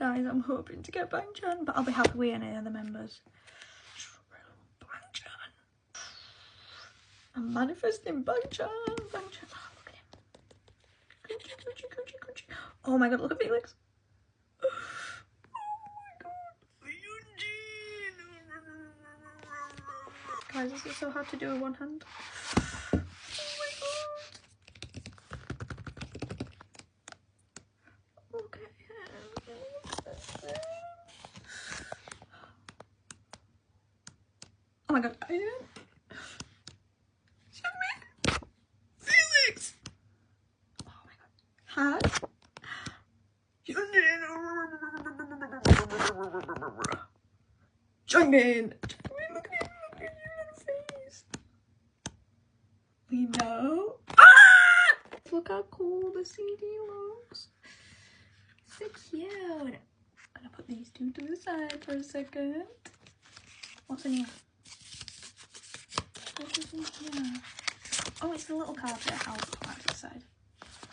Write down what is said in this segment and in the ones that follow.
guys. I'm hoping to get Bang-chan, but I'll be happy with any of the members. Bang-chan. I'm manifesting Bang-chan. Bang-chan. Oh, look at him. Coochie, coochie, coochie, coochie. Oh my god, look at Felix. Oh my god. Guys, this is so hard to do with one hand. Oh my god. Look at him. Oh my god. Physics. Oh my god. Hat. Jungmin. Look at him. Look at your little face. We know. Ah! Look how cool the CD looks. So cute. I'm gonna put these two to the side for a second. What's in here? What is in here? Oh, it's the little card that I'll put that to the side.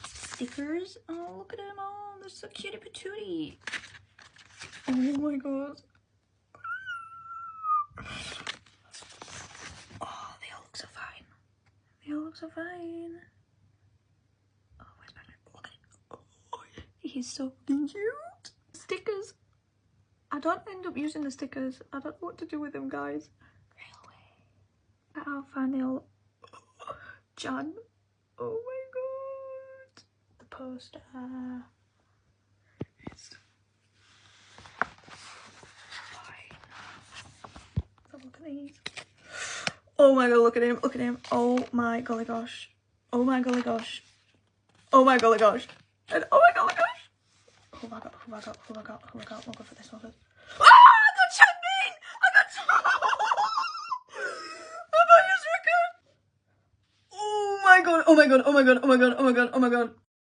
Stickers. Oh, look at them all. They're so cutie patootie. Oh my god. Oh, they all look so fine. They all look so fine. Oh, where's Batman? Look at him. Oh, he's so cute. Stickers. I don't end up using the stickers. I don't know what to do with them, guys. Railway. I'll find the old John. Oh my god. The poster. It's fine. So look at these. Oh my god, look at him. Look at him. Oh my golly gosh. Oh my golly gosh. Oh my golly gosh. And oh my golly gosh. Who have I got? Who have I got? Who have I got? Who have I got? We'll go for this one first. Ah! I got Changmin! I got I thought you was record. Oh my god. Oh my god. Oh my god. Oh my god. Oh my god. Oh my god.